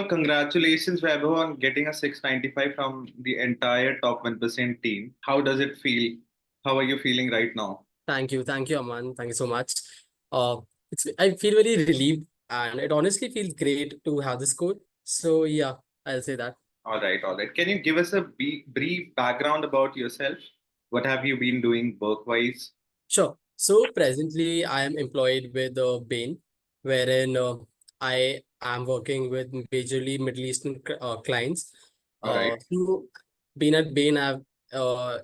Congratulations, Vaibhav, on getting a 695 from the entire top 1% team. How does it feel? How are you feeling right now? Thank you, Aman. Thank you so much. Uh, I feel very relieved, and it honestly feels great to have this score. So yeah, I'll say that. All right, all right. Can you give us a brief background about yourself? What have you been doing work-wise? Sure. So presently, I am employed with Bain, wherein I am working with majorly Middle Eastern clients. All right. Through being at Bain, I've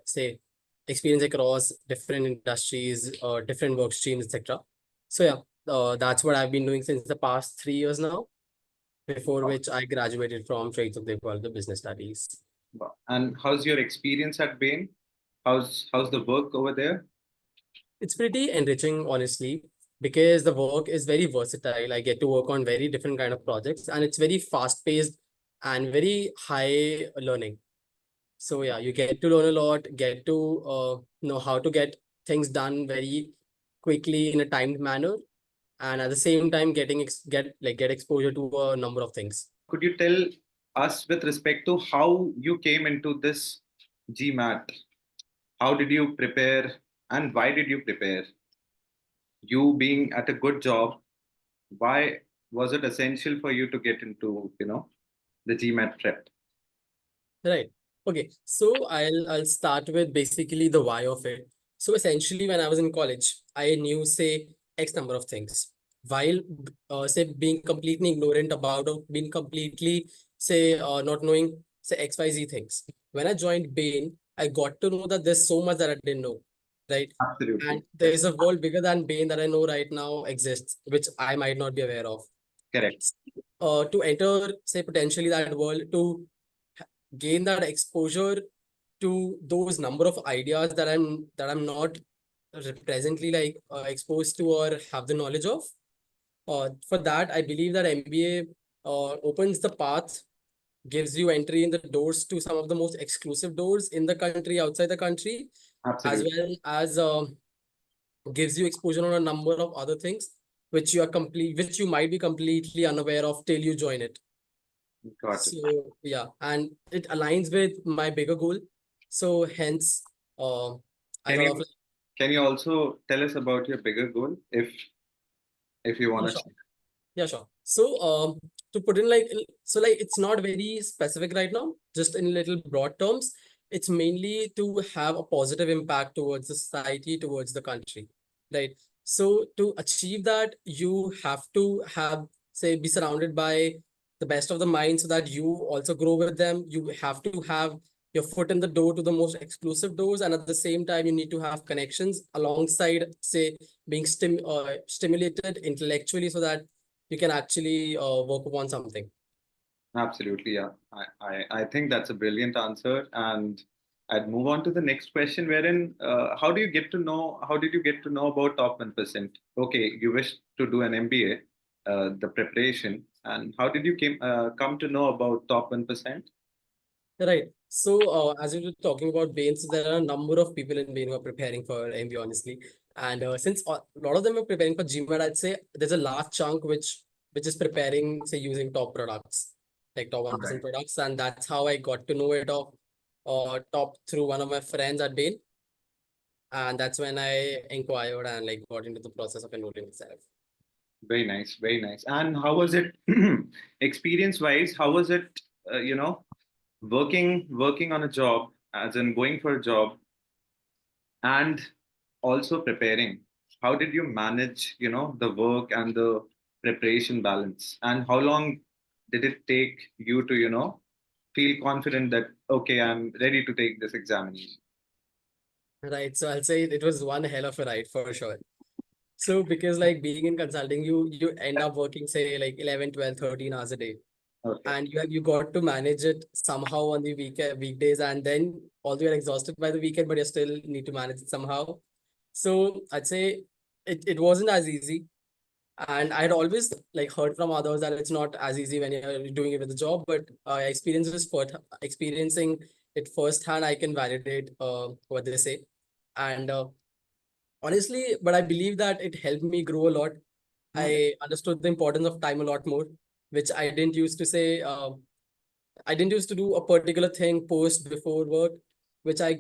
say experience across different industries, different work streams, etc. So yeah, that's what I've been doing since the past 3 years now. Before which I graduated from Trades of the Business Studies. Wow. And how's your experience at Bain? How's the work over there? It's pretty enriching, honestly, because the work is very versatile. I get to work on very different kind of projects, and it's very fast paced and very high learning. So yeah, you get to learn a lot, get to know how to get things done very quickly in a timed manner, and at the same time get exposure to a number of things. Could you tell us with respect to how you came into this GMAT? How did you prepare and why did you prepare? You being at a good job, why was it essential for you to get into, the GMAT prep? Right. Okay. So I'll start with basically the why of it. So essentially, when I was in college, I knew say X number of things, while say being completely ignorant about or being completely say not knowing say XYZ things. When I joined Bain, I got to know that there's so much that I didn't know, right? And Absolutely. there is a world bigger than Bain that I know right now exists, which I might not be aware of. Correct. To enter say potentially that world to gain that exposure to those number of ideas that I'm not presently exposed to or have the knowledge of. For that, I believe that MBA opens the path, gives you entry in the doors to some of the most exclusive doors in the country, outside the country, as Absolutely. well as gives you exposure on a number of other things which you might be completely unaware of till you join it. Got it. So yeah, and it aligns with my bigger goal. So hence, I Can thought you of like, can you also tell us about your bigger goal if you yeah, want to sure. share? Yeah, sure. So to put in like it's not very specific right now, just in little broad terms. It's mainly to have a positive impact towards the society, towards the country, right? So to achieve that, you have to have say be surrounded by the best of the mind so that you also grow with them. You have to have your foot in the door to the most exclusive doors, and at the same time, you need to have connections alongside, say, being stimulated intellectually so that you can actually work upon something. Absolutely, yeah. I think that's a brilliant answer. And I'd move on to the next question, wherein how did you get to know about top 1%? Okay, you wish to do an MBA, the preparation, and how did you come to know about top 1%? Right. So, as we were talking about Bain, so there are a number of people in Bain who are preparing for MBA, honestly. And since a lot of them are preparing for GMAT, I'd say there's a large chunk which is preparing, say, using top products, like top All 1% right. products. And that's how I got to know it of top through one of my friends at Bain. And that's when I inquired and like got into the process of enrolling itself. Very nice, very nice. And how was it, experience-wise? How was it, working on a job, as in going for a job and also preparing? How did you manage, the work and the preparation balance? And how long did it take you to, feel confident that, okay, I'm ready to take this examination? Right. So I'll say it was one hell of a ride for sure. So because like being in consulting, you end up working say like 11, 12, 13 hours a day. Okay. And you got to manage it somehow on the weekdays, and then although you're exhausted by the weekend, but you still need to manage it somehow. So I'd say it wasn't as easy. And I'd always like heard from others that it's not as easy when you're doing it with a job, but experiencing it firsthand, I can validate what they say. And honestly, but I believe that it helped me grow a lot. Okay. I understood the importance of time a lot more which I didn't used to say. I didn't used to do a particular thing post before work, which I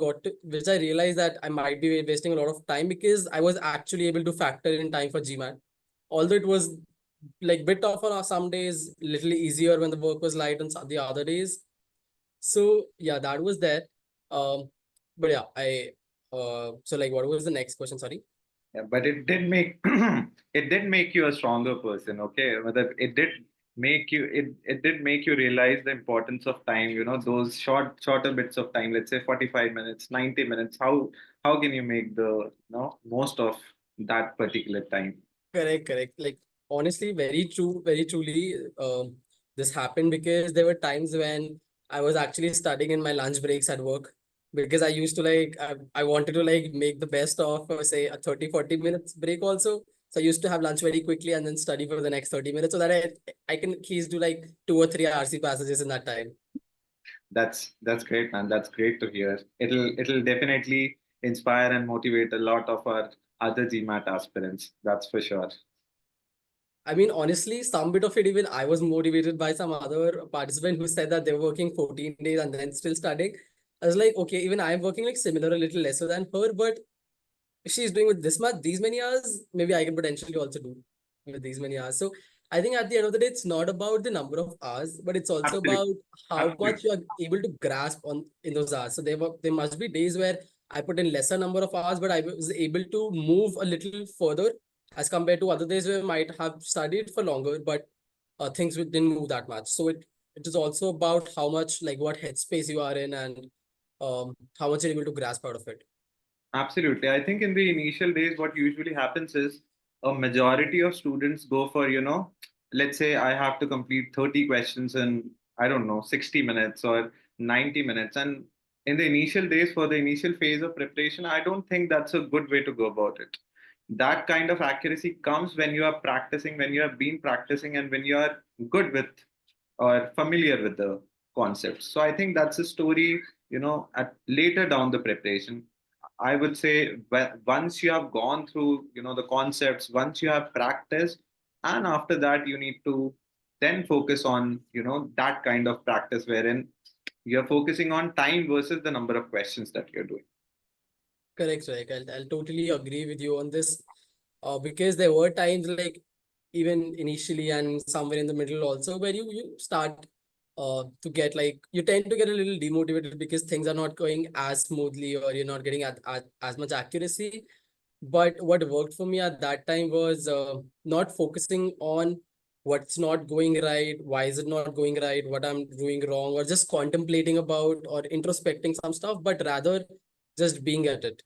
realized that I might be wasting a lot of time because I was actually able to factor in time for GMAT. Although it was like bit tougher on some days, little easier when the work was light on the other days. So yeah, that was there. Um, but yeah, so like, what was the next question? Sorry. Yeah, but it did make it did make you a stronger person, okay? Whether it did make you it did make you realize the importance of time, those shorter bits of time, let's say 45 minutes, 90 minutes. How can you make the most of that particular time? Correct, correct. Like honestly, very true, very truly. This happened because there were times when I was actually studying in my lunch breaks at work because I used to I wanted to like make the best of say a 30-40 minutes break also. So I used to have lunch very quickly and then study for the next 30 minutes so that I can at least do like 2 or 3 RC passages in that time. That's great, man. That's great to hear. It'll definitely inspire and motivate a lot of our other GMAT aspirants. That's for sure. I mean, honestly, some bit of it, even I was motivated by some other participant who said that they were working 14 days and then still studying. I was like, okay, even I'm working like similar, a little lesser than her, but if she's doing with this much, these many hours, maybe I can potentially also do with these many hours. So I think at the end of the day, it's not about the number of hours, but it's also Absolutely. about how much Absolutely. you are able to grasp on in those hours. So there must be days where I put in lesser number of hours, but I was able to move a little further as compared to other days where I might have studied for longer, but things didn't move that much. So it is also about how much like what headspace you are in and how much you're able to grasp out of it. Absolutely. I think in the initial days, what usually happens is a majority of students go for, let's say I have to complete 30 questions in, I don't know, 60 minutes or 90 minutes. And in the initial days, for the initial phase of preparation, I don't think that's a good way to go about it. That kind of accuracy comes when you are practicing, when you have been practicing, and when you are good with or familiar with the concepts. So I think that's a story, at later down the preparation. I would say once you have gone through, the concepts, once you have practiced, and after that you need to then focus on, that kind of practice wherein you're focusing on time versus the number of questions that you're doing. Correct, correct. I'll totally agree with you on this. Because there were times like even initially and somewhere in the middle also where you start to get like you tend to get a little demotivated because things are not going as smoothly or you're not getting at as much accuracy. But what worked for me at that time was not focusing on what's not going right, why is it not going right, what I'm doing wrong, or just contemplating about or introspecting some stuff, but rather just being at it,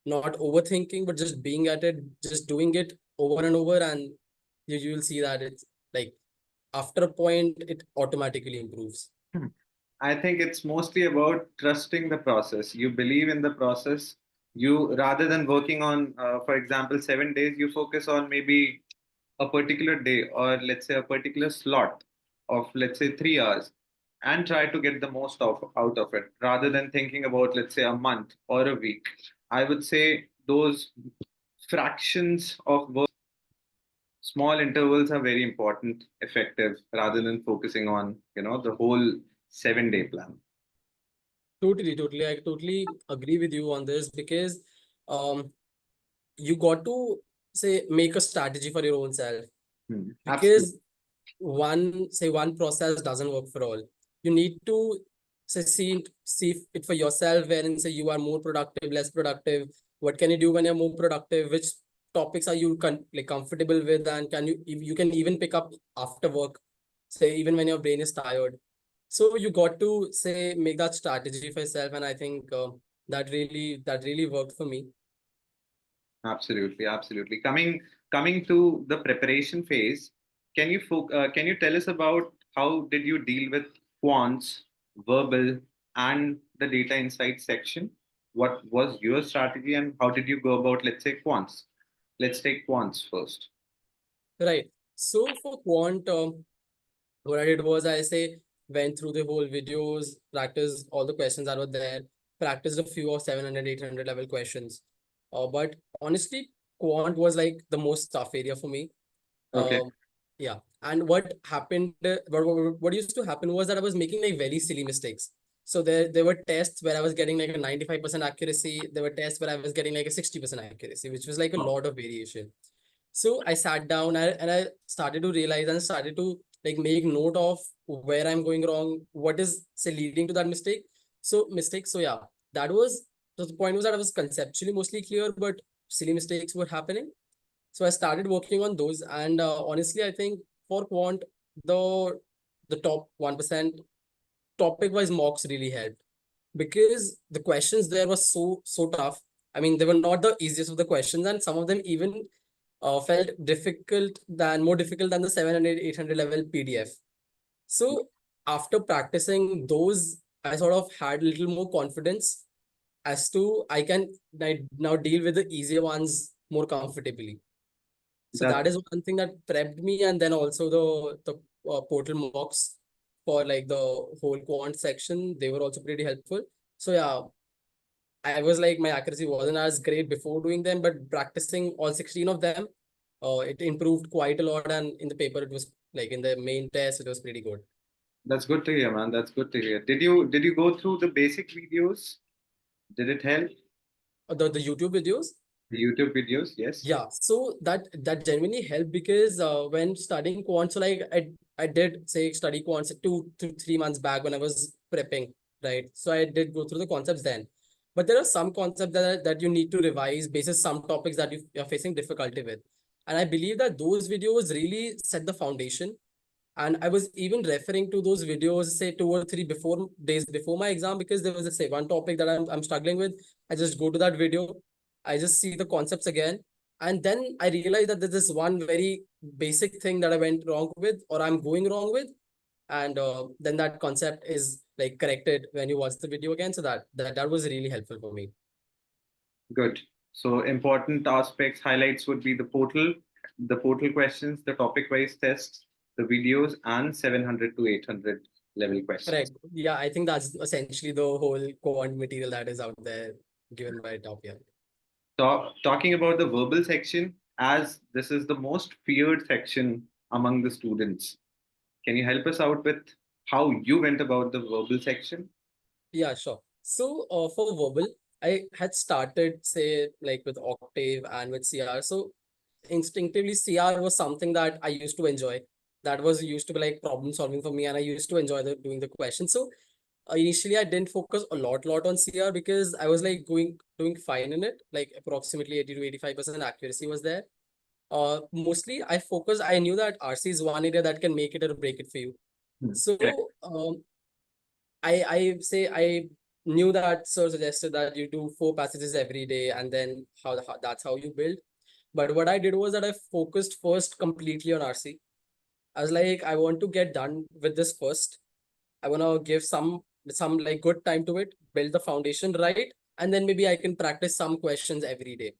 not overthinking, but just being at it, just doing it over and over, and you will see that it's like after a point, it automatically improves. Hmm. I think it's mostly about trusting the process. You believe in the process. You rather than working on, for example, 7 days, you focus on maybe a particular day or let's say a particular slot of let's say 3 hours and try to get the most out of it rather than thinking about let's say a month or a week. I would say those fractions of work, small intervals are very important, effective rather than focusing on the whole 7 day plan. Totally, totally. I totally agree with you on this because um, you got to say make a strategy for your own self Absolutely. because one process doesn't work for all. You need to see it for yourself wherein say you are more productive, less productive. What can you do when you're more productive? Which topics are you like comfortable with, and can you can even pick up after work, say even when your brain is tired. So you got to say make that strategy for yourself, and I think that really worked for me. Absolutely, absolutely. Coming to the preparation phase, can you tell us about how did you deal with quants, verbal, and the data insight section? What was your strategy, and how did you go about, let's say, quants? Let's take quants first. Right. So for quant, what I did was I say went through the whole videos, practiced all the questions that were there, practiced a few of 700, 800 level questions. But honestly, quant was like the most tough area for me. Okay. Um, yeah. And what happened, what used to happen was that I was making like very silly mistakes. So there were tests where I was getting like a 95% accuracy. There were tests where I was getting like a 60% accuracy, which was like a lot of variation. So I sat down and I started to realize and started to like make note of where I'm going wrong, what is say leading to that mistake. So yeah, that was the point was that I was conceptually mostly clear, but silly mistakes were happening. So I started working on those, and honestly, I think for quant, the the top 1% topic wise mocks really helped because the questions there were so tough. I mean, they were not the easiest of the questions, and some of them even felt more difficult than the 700 800 level PDF. So after practicing those, I sort of had a little more confidence as to I can now deal with the easier ones more comfortably. So That that is one thing that prepped me, and then also the portal mocks for like the whole quant section, they were also pretty helpful. So yeah, I was like my accuracy wasn't as great before doing them, but practicing all 16 of them, it improved quite a lot. And in the paper, it was like in the main test, it was pretty good. that's good to hear, man. That's good to hear. Did you go through the basic videos? Did it help? The YouTube videos. The YouTube videos? Yes. Yeah, so that genuinely helped because when studying quant, so like I did say study quants 2 to 3 months back when I was prepping, right? So I did go through the concepts then, but there are some concepts that you need to revise basis some topics that you're facing difficulty with, and I believe that those videos really set the foundation. And I was even referring to those videos, say 2 or 3 days before my exam, because there was, say, one topic that I'm struggling with. I just go to that video, I just see the concepts again. And then I realized that there's this one very basic thing that I went wrong with, or I'm going wrong with. And then that concept is like corrected when you watch the video again. So that was really helpful for me. Good. So important aspects, highlights would be the portal questions, the topic-wise tests, the videos, and 700 to 800 level questions. Correct. Yeah, I think that's essentially the whole quant material that is out there given by top here. Talking about the verbal section, as this is the most feared section among the students, can you help us out with how you went about the verbal section? Yeah, sure. So for verbal, I had started say like with Octave and with CR. So instinctively, CR was something that I used to enjoy. That was used to be like problem solving for me, and I used to enjoy doing the questions. So initially, I didn't focus a lot on CR because I was like doing fine in it, like approximately 80 to 85% accuracy was there. Mostly I focused. I knew that RC is one area that can make it or break it for you. Correct. So I say I knew that sir suggested that you do 4 passages every day and then how that's how you build. But what I did was that I focused first completely on RC. I was like, I want to get done with this first. I want to give some like good time to it, build the foundation right, and then maybe I can practice some questions every day.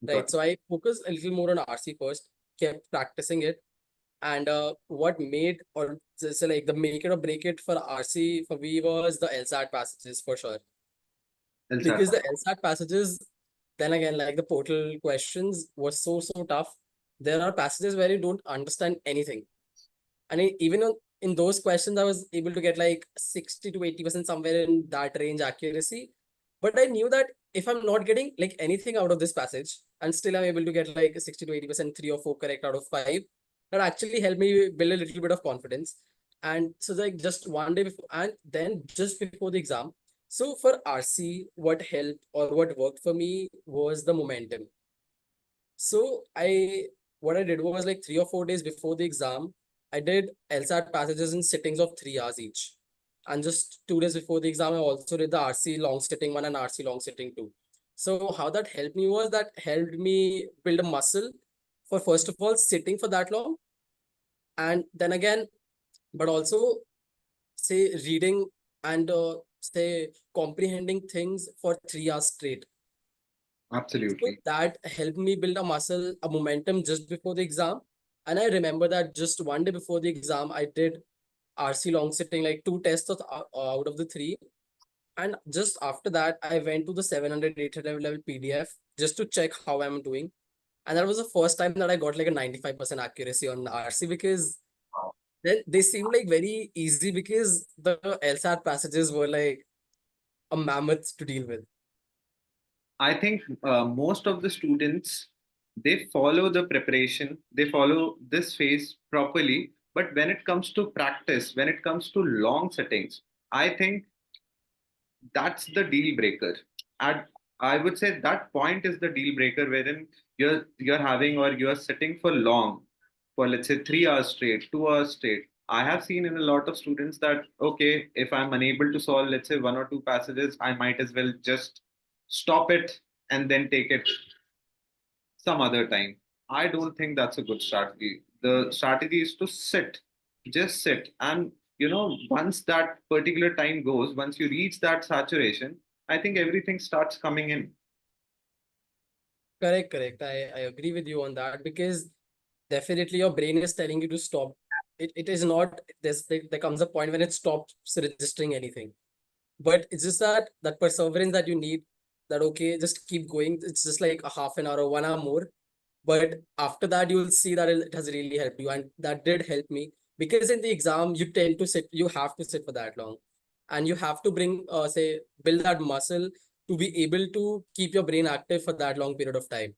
Right. Got So I focused a little more on RC first, kept practicing it, and what made or so like the make it or break it for RC for me was the LSAT passages for sure. it. Because the LSAT passages, then again, like the portal questions were so tough. There are passages where you don't understand anything. And even in those questions, I was able to get like 60 to 80% somewhere in that range accuracy. But I knew that if I'm not getting like anything out of this passage, and still I'm able to get like 60 to 80%, 3 or 4 correct out of five, that actually helped me build a little bit of confidence. And so like just one day before, and then just before the exam. So for RC, what helped or what worked for me was the momentum. So what I did was like 3 or 4 days before the exam, I did LSAT passages in sittings of 3 hours each. And just 2 days before the exam, I also did the RC long sitting one and RC long sitting two. So how that helped me was that helped me build a muscle for first of all sitting for that long, and then again, but also say reading and say comprehending things for 3 hours straight. So Absolutely. that helped me build a muscle, a momentum just before the exam. And I remember that just one day before the exam, I did RC long sitting, like 2 tests out of the three. And just after that, I went to the 700, 800 level PDF just to check how I'm doing. And that was the first time that I got like a 95% accuracy on RC, because then they seemed like very easy because the LSAT passages were like a mammoth to deal with. I think most of the students, they follow the preparation, they follow this phase properly. But when it comes to practice, when it comes to long settings, I think that's the deal breaker. At I would say that point is the deal breaker wherein you're having or you're sitting for long, for let's say 3 hours straight, 2 hours straight. I have seen in a lot of students that okay, if I'm unable to solve let's say one or two passages, I might as well just stop it and then take it some other time. I don't think that's a good strategy. The strategy is to sit, just sit. And, once that particular time goes, once you reach that saturation, I think everything starts coming in. Correct, correct. I agree with you on that, because definitely your brain is telling you to stop. It is not, there comes a point when it stops registering anything. But it's just that perseverance that you need, that okay, just keep going. It's just like a half an hour or 1 hour more. But after that, you will see that it has really helped you. And that did help me, because in the exam, you tend to sit, you have to sit for that long. And you have to say, build that muscle to be able to keep your brain active for that long period of time.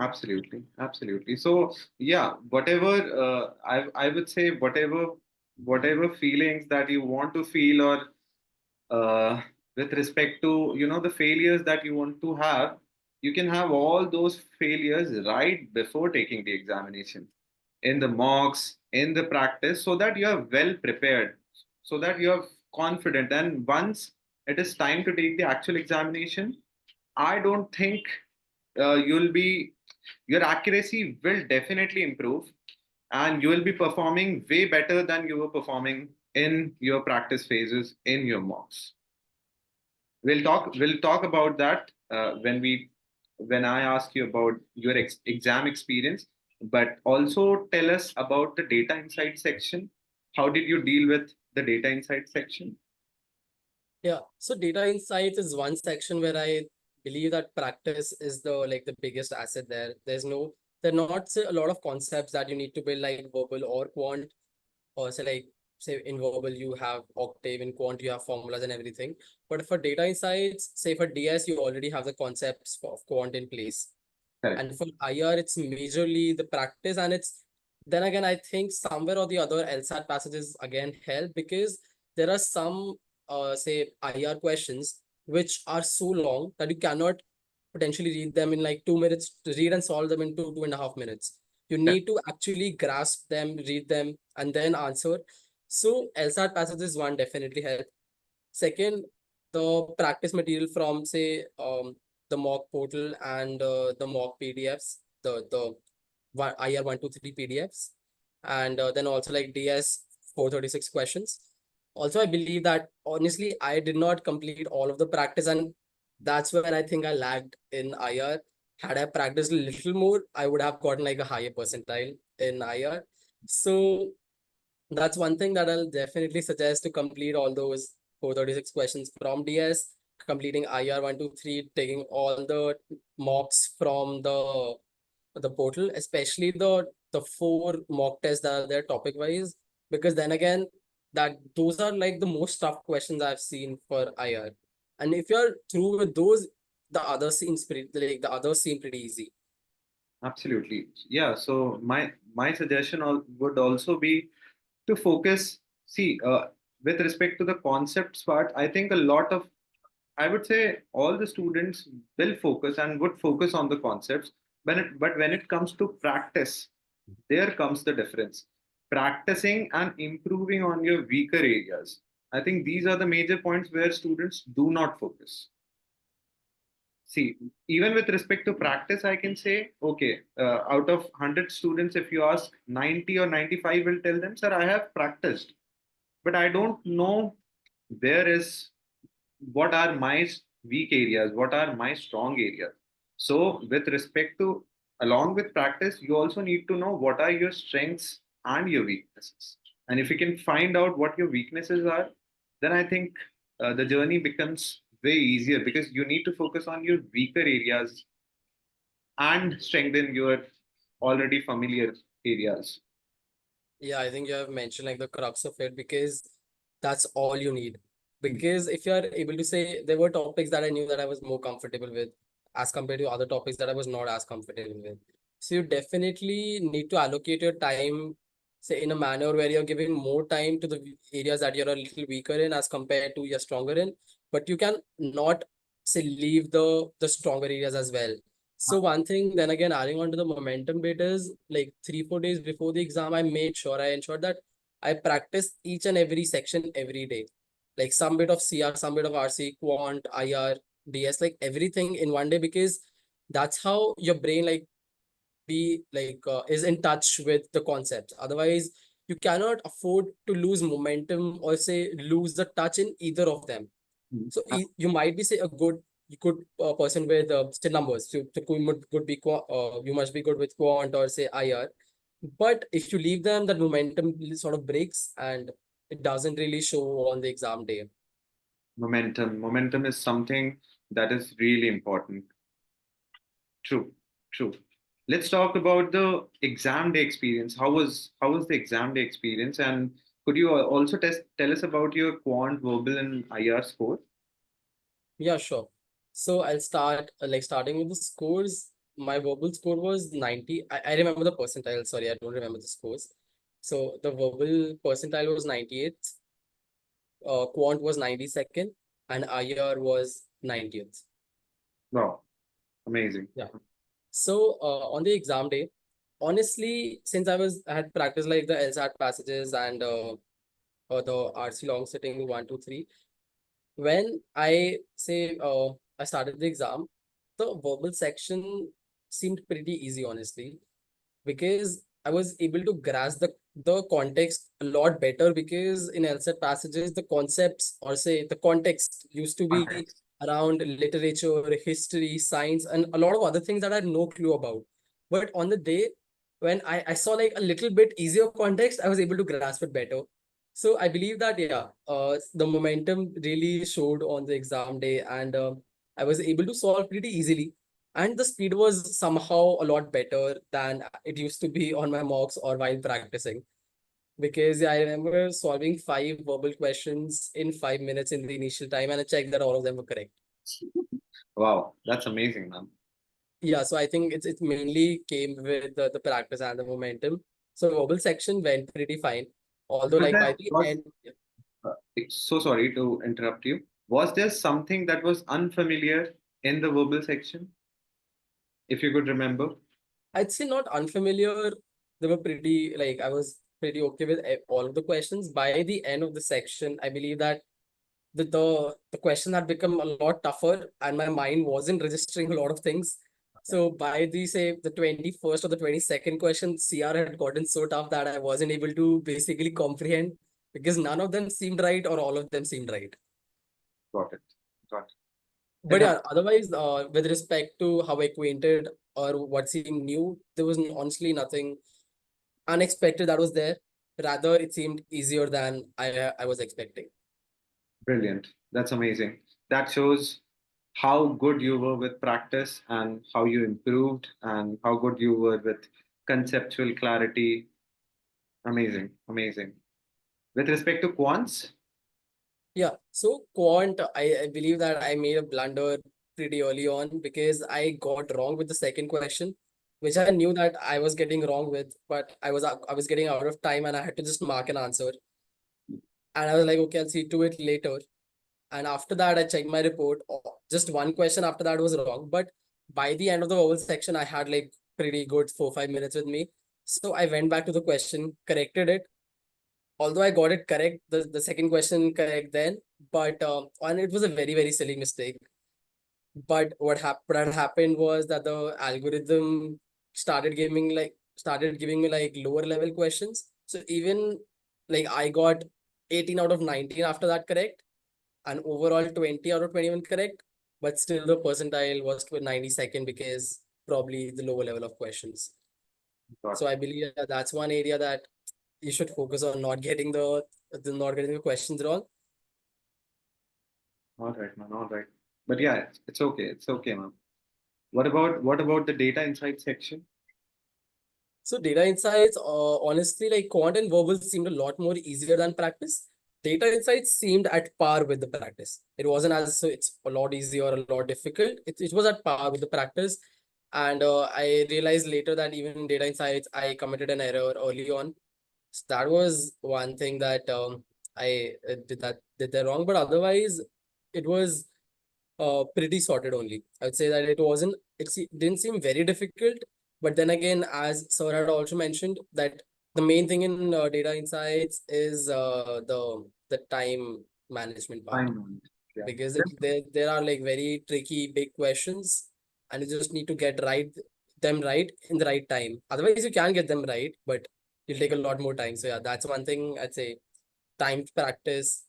Absolutely, absolutely. So yeah, whatever I would say, whatever feelings that you want to feel, or with respect to the failures that you want to have, you can have all those failures right before taking the examination, in the mocks, in the practice, so that you are well prepared, so that you are confident. And once it is time to take the actual examination, I don't think you'll be your accuracy will definitely improve, and you will be performing way better than you were performing in your practice phases in your mocks. We'll talk about that when I ask you about your exam experience. But also tell us about the data insight section. How did you deal with the data insight section? Yeah. So data insights is one section where I believe that practice is the biggest asset there. There are not say, a lot of concepts that you need to build, like verbal or quant, or say in verbal you have octave, in quant you have formulas and everything. But for data insights, say for DS, you already have the concepts of quant in place. Correct. And for IR, it's majorly the practice, and it's then again, I think somewhere or the other LSAT passages again help, because there are some say IR questions which are so long that you cannot potentially read them in like 2 minutes, to read and solve them in 2.5 minutes. You need to actually grasp them, read them, and then answer. So LSAT passages one definitely help. Second, the practice material from say the mock portal and the mock PDFs, the IR 123 PDFs, and then also like DS 436 questions. Also, I believe that honestly, I did not complete all of the practice, and that's where I think I lagged in IR. Had I practiced a little more, I would have gotten like a higher percentile in IR. So that's one thing that I'll definitely suggest, to complete all those 436 questions from DS, completing IR 123, taking all the mocks from the portal, especially the four mock tests that are there topic wise, because then again, that those are like the most tough questions I've seen for IR. And if you're through with those, the others seem pretty easy. Absolutely. Yeah. So my suggestion would also be to focus. See, with respect to the concepts part, I think a lot of, I would say all the students will focus and would focus on the concepts. But when it comes to practice, there comes the difference. Practicing and improving on your weaker areas. I think these are the major points where students do not focus. See, even with respect to practice, I can say, okay, out of 100 students, if you ask 90 or 95 will tell them, sir, I have practiced, but I don't know where is what are my weak areas, what are my strong areas. So with respect to, along with practice, you also need to know what are your strengths and your weaknesses. And if you can find out what your weaknesses are, then I think the journey becomes way easier, because you need to focus on your weaker areas and strengthen your already familiar areas. Yeah, I think you have mentioned like the crux of it because that's all you need. Because if you are able to say there were topics that I knew that I was more comfortable with as compared to other topics that I was not as comfortable with. So you definitely need to allocate your time, say in a manner where you're giving more time to the areas that you're a little weaker in as compared to you're stronger in. But you can not say leave the stronger areas as well. So one thing, then again, adding on to the momentum bit is like 3, 4 days before the exam, I ensured that I practice each and every section every day. Like some bit of CR, some bit of RC, Quant, IR, DS, like everything in one day because that's how your brain like be like is in touch with the concepts. Otherwise, you cannot afford to lose momentum or say lose the touch in either of them. Mhm. So you might be say a good person with say numbers. So you must be good with quant or say IR. But if you leave them, that momentum sort of breaks and it doesn't really show on the exam day. Momentum is something that is really important. True, true. Let's talk about the exam day experience. How was the exam day experience? And could you also tell us about your quant, verbal, and IR score? Yeah, sure. So I'll start like starting with the scores. My verbal score was 90. I remember the percentile. Sorry, I don't remember the scores. So the verbal percentile was 98. Quant was 92nd, and IR was 90th. Wow, amazing. Yeah. So on the exam day, honestly, since I had practiced like the LSAT passages and the RC long sitting 1, 2, 3, when I started the exam, the verbal section seemed pretty easy, honestly, because I was able to grasp the context a lot better because in LSAT passages, the concepts or say the context used to be Context. around literature, history, science, and a lot of other things that I had no clue about. But on the day when I saw like a little bit easier context, I was able to grasp it better. So I believe that yeah, the momentum really showed on the exam day, and I was able to solve pretty easily and the speed was somehow a lot better than it used to be on my mocks or while practicing. Because yeah, I remember solving 5 verbal questions in 5 minutes in the initial time, and I checked that all of them were correct. Wow, that's amazing, man. Yeah, so I think it mainly came with the practice and the momentum. So verbal section went pretty fine. Although Was like there by the was end, uh, so sorry to interrupt you. Was there something that was unfamiliar in the verbal section, if you could remember? I'd say not unfamiliar. They were pretty like I was pretty okay with all of the questions. By the end of the section, I believe that the question had become a lot tougher and my mind wasn't registering a lot of things. So by the say the 21st or the 22nd question, CR had gotten so tough that I wasn't able to basically comprehend because none of them seemed right or all of them seemed right. Got it. Got it. But yeah, otherwise, with respect to how acquainted or what seemed new, there was honestly nothing unexpected that was there. Rather, it seemed easier than I was expecting. Brilliant. That's amazing. That shows how good you were with practice and how you improved and how good you were with conceptual clarity. Amazing. Amazing. With respect to quants, Yeah, so quant, I believe that I made a blunder pretty early on because I got wrong with the second question, which I knew that I was getting wrong with, but I was getting out of time and I had to just mark an answer. And I was like, okay, I'll see to it later. And after that, I checked my report. Just one question after that was wrong, but by the end of the vowel section, I had like pretty good 4, 5 minutes with me. So I went back to the question, corrected it, although I got it correct, the second question correct then, but and it was a very silly mistake. But what had happened was that the algorithm started giving me like lower level questions. So even like I got 18 out of 19 after that correct, and overall 20 out of 21 correct. But still the percentile was to 92nd because probably the lower level of questions. got So I believe that that's one area that you should focus on not getting the questions wrong. all right, man. All right. But yeah, it's okay. It's okay, man. What about the data insight section? So data insights, honestly, like quant and verbal seemed a lot more easier than practice. Data insights seemed at par with the practice. It wasn't as so it's a lot easier or a lot difficult. It was at par with the practice. And I realized later that even in data insights, I committed an error early on. So that was one thing that I did that wrong. But otherwise, it was pretty sorted only. I would say that didn't seem very difficult, but then again, as Sir had also mentioned, that the main thing in data insights is the time management part Fine. Yeah. because there are like very tricky big questions, and you just need to get them right in the right time. Otherwise, you can get them right, but it'll take a lot more time. So yeah, that's one thing I'd say. Time practice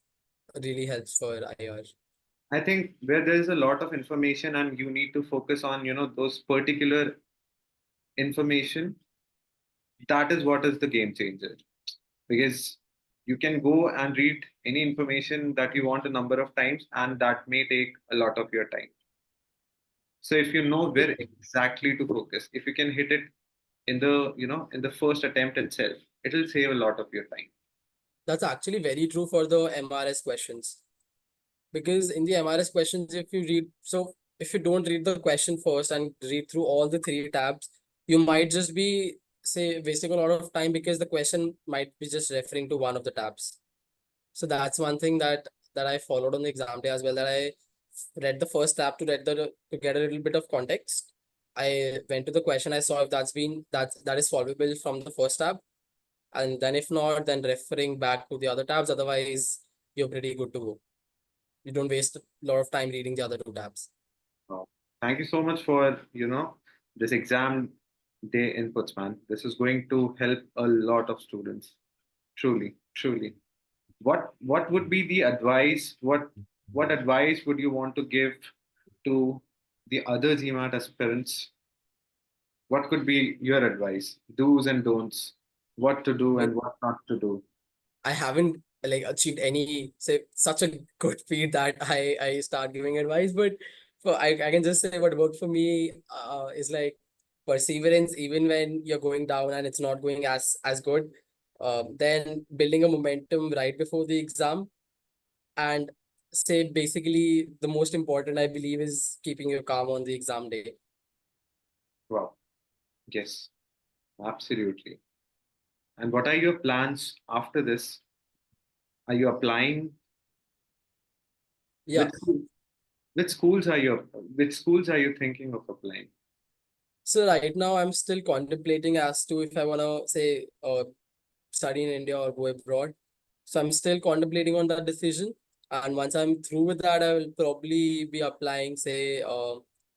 really helps for IR. I think where there is a lot of information and you need to focus on, those particular information, that is what is the game changer. Because you can go and read any information that you want a number of times, and that may take a lot of your time. So if you know where exactly to focus, if you can hit it in the first attempt itself, it'll save a lot of your time. That's actually very true for the MRS questions. Because in the MRS questions, if you don't read the question first and read through all the three tabs, you might just be, say, wasting a lot of time because the question might be just referring to one of the tabs. So that's one thing that I followed on the exam day as well, that I read the first tab to get a little bit of context. I went to the question, I saw if that is solvable from the first tab, and then if not, then referring back to the other tabs. Otherwise, you're pretty good to go. You don't waste a lot of time reading the other two tabs. Wow. Thank you so much for this exam day inputs, man. This is going to help a lot of students. Truly, truly. What would be the advice? What advice would you want to give to the other GMAT aspirants? What could be your advice? Do's and don'ts. What to do and what not to do. I haven't like achieved any say such a good feat that I start giving advice, but I can just say what worked for me is like perseverance even when you're going down and it's not going as good. Then building a momentum right before the exam, and say basically the most important I believe is keeping your calm on the exam day. Wow. Yes, absolutely. And what are your plans after this? Are you applying? Yeah. Which which schools are you which schools are you thinking of applying? So right now I'm still contemplating as to if I wanna say study in India or go abroad. So I'm still contemplating on that decision. And once I'm through with that, I will probably be applying, say,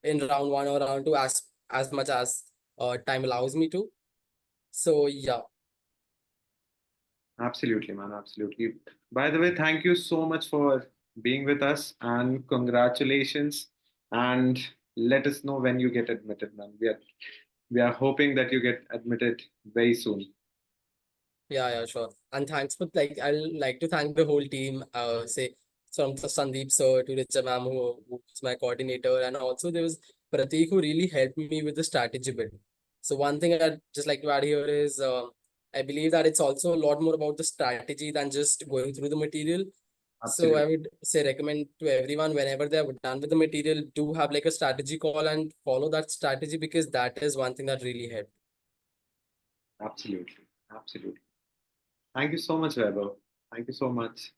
in round one or round two as much as time allows me to. So yeah, Absolutely, man. Absolutely. By the way, thank you so much for being with us and congratulations. And let us know when you get admitted, man. We are hoping that you get admitted very soon. yeah, sure. And thanks for like I'll like to thank the whole team. Say from the Sandeep sir to Richa ma'am who's my coordinator, and also there was Pratik who really helped me with the strategy bit. So one thing I'd just like to add here is I believe that it's also a lot more about the strategy than just going through the material. So I Absolutely. would say recommend to everyone whenever they're done with the material, do have like a strategy call and follow that strategy because that is one thing that really helped. Absolutely. Absolutely. Thank you so much, Vaibhav. Thank you so much.